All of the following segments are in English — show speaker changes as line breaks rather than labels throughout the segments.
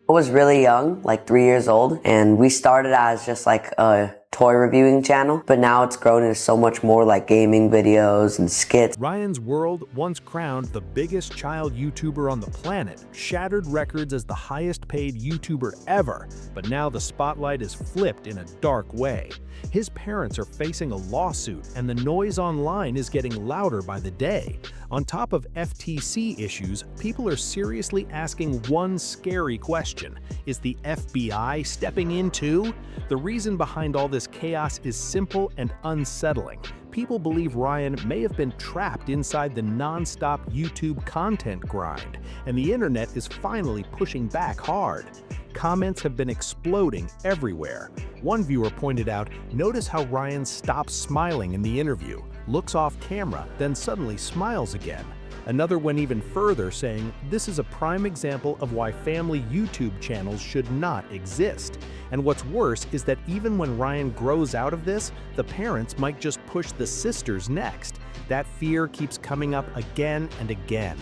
I was really young, like 3 years old, and we started as just like a toy reviewing channel, but now it's grown into so much more like gaming videos and skits.
Ryan's World, once crowned the biggest child YouTuber on the planet, shattered records as the highest paid YouTuber ever, but now the spotlight is flipped in a dark way. His parents are facing a lawsuit, and the noise online is getting louder by the day. On top of FTC issues, people are seriously asking one scary question. Is the FBI stepping in too? The reason behind all this chaos is simple and unsettling. People believe Ryan may have been trapped inside the non-stop YouTube content grind, and the internet is finally pushing back hard. Comments have been exploding everywhere. One viewer pointed out, "Notice how Ryan stops smiling in the interview, looks off camera, then suddenly smiles again." Another went even further, saying, "This is a prime example of why family YouTube channels should not exist." And what's worse is that even when Ryan grows out of this, the parents might just push the sisters next. That fear keeps coming up again and again.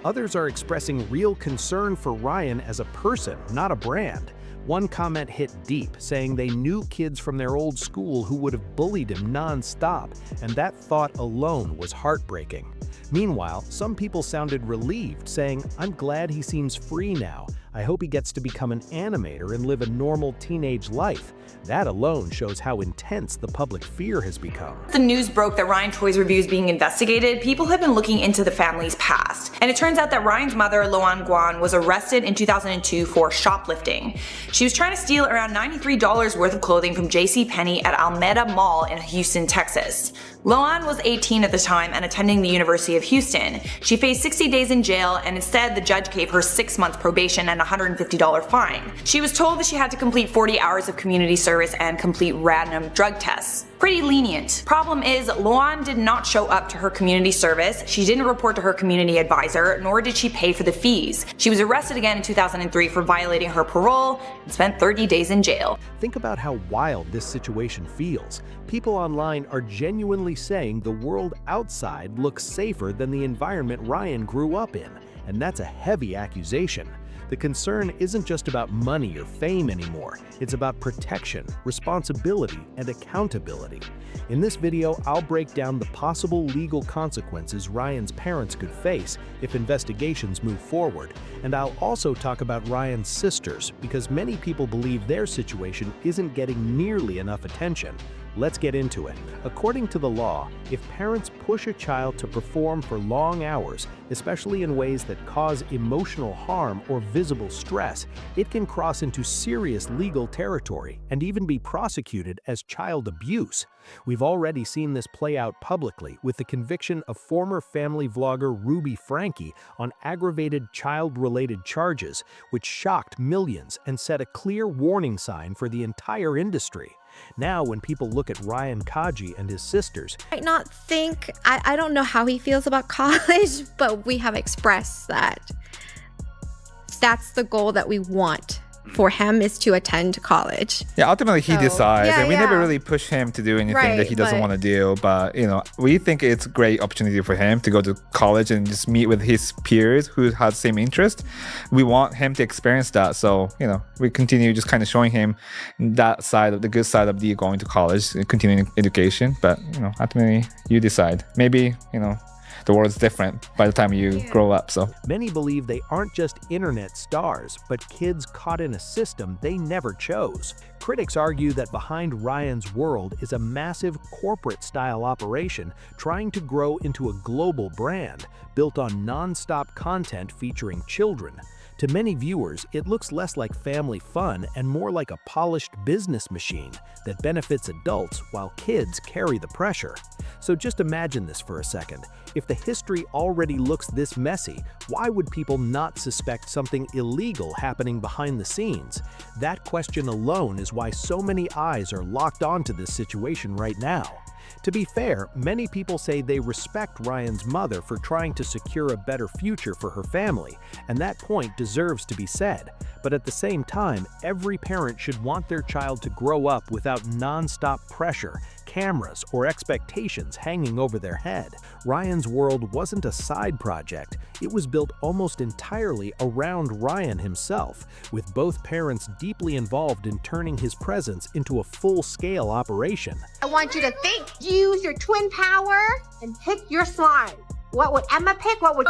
Others are expressing real concern for Ryan as a person, not a brand. One comment hit deep, saying they knew kids from their old school who would have bullied him non-stop, and that thought alone was heartbreaking. Meanwhile, some people sounded relieved, saying, "I'm glad he seems free now. I hope he gets to become an animator and live a normal teenage life." That alone shows how intense the public fear has become.
The news broke that Ryan Toy's review is being investigated. People have been looking into the family's past, and it turns out that Ryan's mother, Loan Guan, was arrested in 2002 for shoplifting. She was trying to steal around $93 worth of clothing from JCPenney at Alameda Mall in Houston, Texas. Loan was 18 at the time and attending the University of Houston. She faced 60 days in jail, and instead the judge gave her 6 months probation and a $150 fine. She was told that she had to complete 40 hours of community service and complete random drug tests. Pretty lenient. Problem is, Loan did not show up to her community service, she didn't report to her community advisor, nor did she pay for the fees. She was arrested again in 2003 for violating her parole and spent 30 days in jail.
Think about how wild this situation feels. People online are genuinely saying the world outside looks safer than the environment Ryan grew up in, and that's a heavy accusation. The concern isn't just about money or fame anymore, it's about protection, responsibility, and accountability. In this video, I'll break down the possible legal consequences Ryan's parents could face if investigations move forward, and I'll also talk about Ryan's sisters, because many people believe their situation isn't getting nearly enough attention. Let's get into it. According to the law, if parents push a child to perform for long hours, especially in ways that cause emotional harm or visible stress, it can cross into serious legal territory and even be prosecuted as child abuse. We've already seen this play out publicly with the conviction of former family vlogger Ruby Frankie on aggravated child-related charges, which shocked millions and set a clear warning sign for the entire industry. Now, when people look at Ryan Kaji and his sisters,
I don't know how he feels about college, but we have expressed that that's the goal that we want for him, is to attend college.
Yeah, ultimately he decides, and we never really push him to do anything that he doesn't want to do. But we think it's a great opportunity for him to go to college and just meet with his peers who have the same interest. We want him to experience that, so we continue just kind of showing him that side of the good side of the going to college and continuing education. But ultimately you decide. Maybe the world's different by the time you grow up. So
many believe they aren't just internet stars, but kids caught in a system they never chose. Critics argue that behind Ryan's World is a massive corporate-style operation trying to grow into a global brand built on non-stop content featuring children. To many viewers, it looks less like family fun and more like a polished business machine that benefits adults while kids carry the pressure. So just imagine this for a second. If the history already looks this messy, why would people not suspect something illegal happening behind the scenes? That question alone is why so many eyes are locked onto this situation right now. To be fair, many people say they respect Ryan's mother for trying to secure a better future for her family, and that point deserves to be said. But at the same time, every parent should want their child to grow up without non-stop pressure, cameras or expectations hanging over their head. Ryan's world wasn't a side project, it was built almost entirely around Ryan himself, with both parents deeply involved in turning his presence into a full-scale operation.
I want you to think, use your twin power, and pick your slime. What would Emma pick? What would...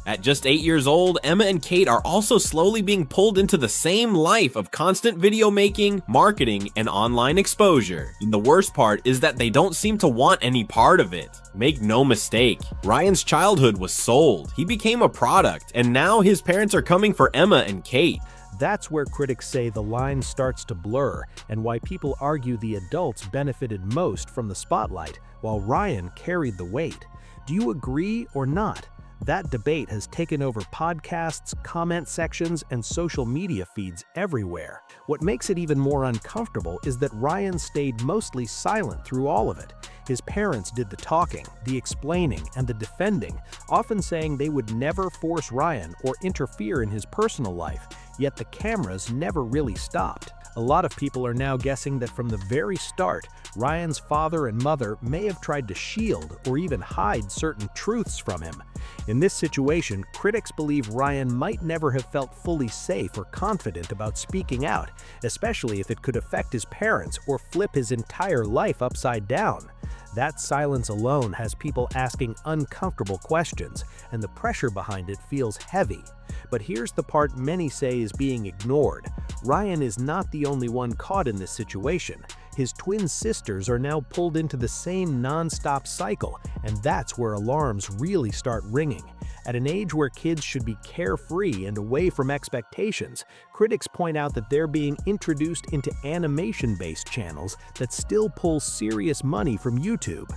At just 8 years old, Emma and Kate are also slowly being pulled into the same life of constant video making, marketing, and online exposure. And the worst part is that they don't seem to want any part of it. Make no mistake, Ryan's childhood was sold. He became a product, and now his parents are coming for Emma and Kate.
That's where critics say the line starts to blur, and why people argue the adults benefited most from the spotlight, while Ryan carried the weight. Do you agree or not? That debate has taken over podcasts, comment sections, and social media feeds everywhere. What makes it even more uncomfortable is that Ryan stayed mostly silent through all of it. His parents did the talking, the explaining, and the defending, often saying they would never force Ryan or interfere in his personal life, yet the cameras never really stopped. A lot of people are now guessing that from the very start, Ryan's father and mother may have tried to shield or even hide certain truths from him. In this situation, critics believe Ryan might never have felt fully safe or confident about speaking out, especially if it could affect his parents or flip his entire life upside down. That silence alone has people asking uncomfortable questions, and the pressure behind it feels heavy. But here's the part many say is being ignored. Ryan is not the only one caught in this situation. His twin sisters are now pulled into the same non-stop cycle, and that's where alarms really start ringing. At an age where kids should be carefree and away from expectations, critics point out that they're being introduced into animation-based channels that still pull serious money from YouTube.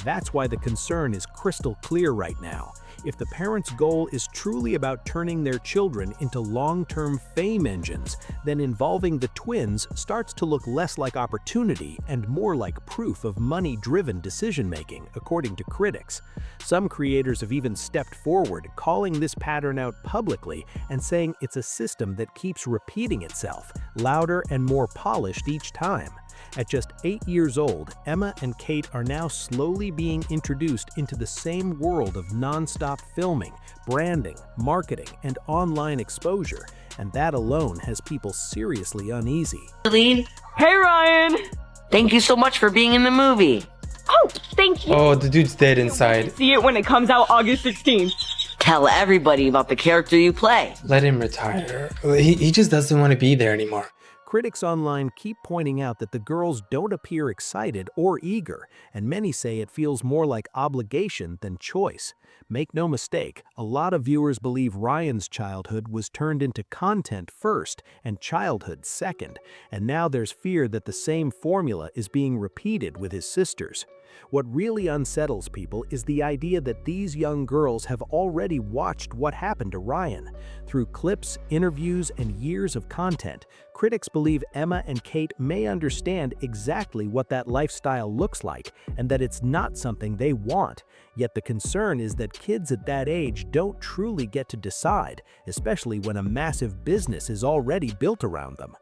That's why the concern is crystal clear right now. If the parents' goal is truly about turning their children into long-term fame engines, then involving the twins starts to look less like opportunity and more like proof of money-driven decision-making, according to critics. Some creators have even stepped forward, calling this pattern out publicly and saying it's a system that keeps repeating itself, louder and more polished each time. At just 8 years old, Emma and Kate are now slowly being introduced into the same world of non-stop filming, branding, marketing, and online exposure, and that alone has people seriously uneasy.
Hey Ryan! Thank you so much for being in the movie.
Oh, thank you.
Oh, the dude's dead inside.
See it when it comes out August 16th.
Tell everybody about the character you play.
Let him retire. He just doesn't want to be there anymore.
Critics online keep pointing out that the girls don't appear excited or eager, and many say it feels more like obligation than choice. Make no mistake, a lot of viewers believe Ryan's childhood was turned into content first and childhood second, and now there's fear that the same formula is being repeated with his sisters. What really unsettles people is the idea that these young girls have already watched what happened to Ryan. Through clips, interviews, and years of content, critics believe Emma and Kate may understand exactly what that lifestyle looks like and that it's not something they want. Yet the concern is that kids at that age don't truly get to decide, especially when a massive business is already built around them.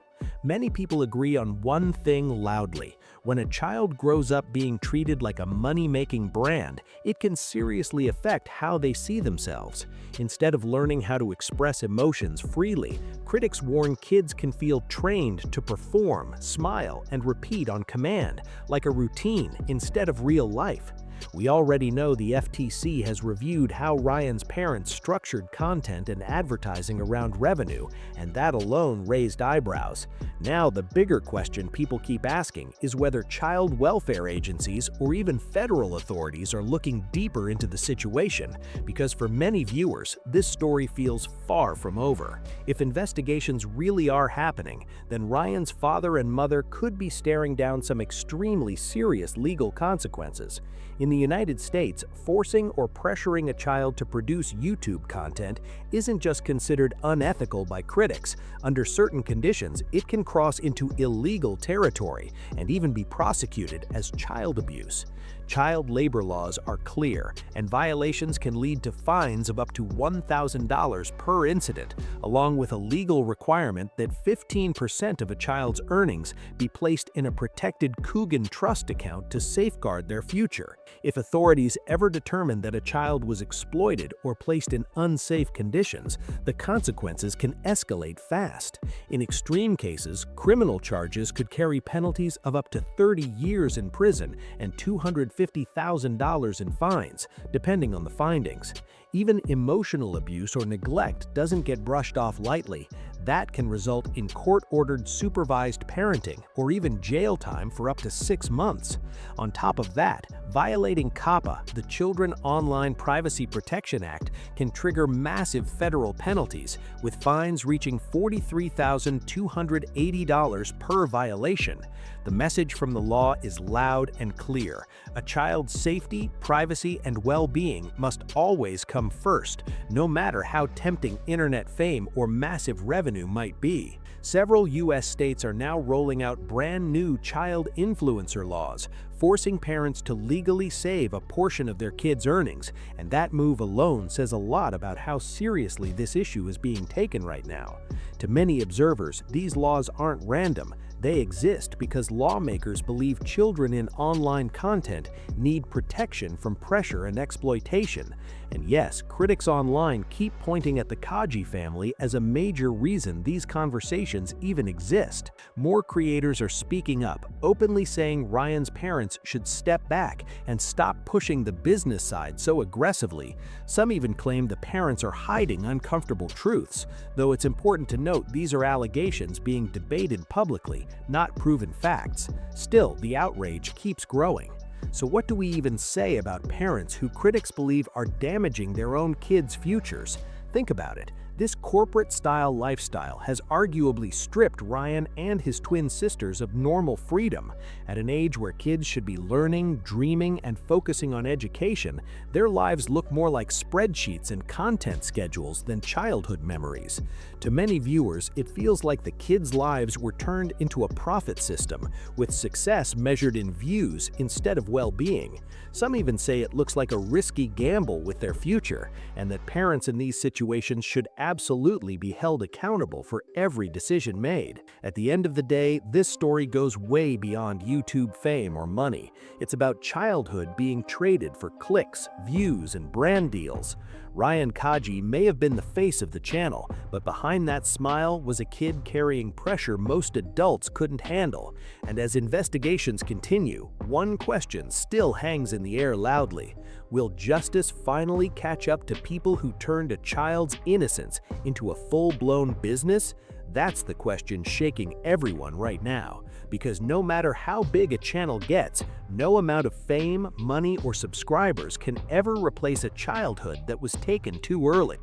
Many people agree on one thing loudly. When a child grows up being treated like a money-making brand, it can seriously affect how they see themselves. Instead of learning how to express emotions freely, critics warn kids can feel trained to perform, smile, and repeat on command, like a routine instead of real life. We already know the FTC has reviewed how Ryan's parents structured content and advertising around revenue, and that alone raised eyebrows. Now, the bigger question people keep asking is whether child welfare agencies or even federal authorities are looking deeper into the situation, because for many viewers, this story feels far from over. If investigations really are happening, then Ryan's father and mother could be staring down some extremely serious legal consequences. In the United States, forcing or pressuring a child to produce YouTube content isn't just considered unethical by critics. Under certain conditions, it can cross into illegal territory and even be prosecuted as child abuse. Child labor laws are clear, and violations can lead to fines of up to $1,000 per incident, along with a legal requirement that 15% of a child's earnings be placed in a protected Coogan trust account to safeguard their future. If authorities ever determine that a child was exploited or placed in unsafe conditions, the consequences can escalate fast. In extreme cases, criminal charges could carry penalties of up to 30 years in prison and $250,000 in fines, depending on the findings. Even emotional abuse or neglect doesn't get brushed off lightly. That can result in court-ordered supervised parenting or even jail time for up to 6 months. On top of that, violating COPPA, the Children Online Privacy Protection Act, can trigger massive federal penalties, with fines reaching $43,280 per violation. The message from the law is loud and clear. A child's safety, privacy, and well-being must always come first, no matter how tempting internet fame or massive revenue might be. Several U.S. states are now rolling out brand new child influencer laws, forcing parents to legally save a portion of their kids' earnings, and that move alone says a lot about how seriously this issue is being taken right now. To many observers, these laws aren't random. They exist because lawmakers believe children in online content need protection from pressure and exploitation. And yes, critics online keep pointing at the Kaji family as a major reason these conversations even exist. More creators are speaking up, openly saying Ryan's parents should step back and stop pushing the business side so aggressively. Some even claim the parents are hiding uncomfortable truths, though it's important to note these are allegations being debated publicly, not proven facts. Still, the outrage keeps growing. So what do we even say about parents who critics believe are damaging their own kids' futures? Think about it. This corporate-style lifestyle has arguably stripped Ryan and his twin sisters of normal freedom. At an age where kids should be learning, dreaming, and focusing on education, their lives look more like spreadsheets and content schedules than childhood memories. To many viewers, it feels like the kids' lives were turned into a profit system, with success measured in views instead of well-being. Some even say it looks like a risky gamble with their future, and that parents in these situations should absolutely be held accountable for every decision made. At the end of the day, this story goes way beyond YouTube fame or money. It's about childhood being traded for clicks, views, and brand deals. Ryan Kaji may have been the face of the channel, but behind that smile was a kid carrying pressure most adults couldn't handle. And as investigations continue, one question still hangs in the air loudly. Will justice finally catch up to people who turned a child's innocence into a full-blown business? That's the question shaking everyone right now, because no matter how big a channel gets, no amount of fame, money, or subscribers can ever replace a childhood that was taken too early.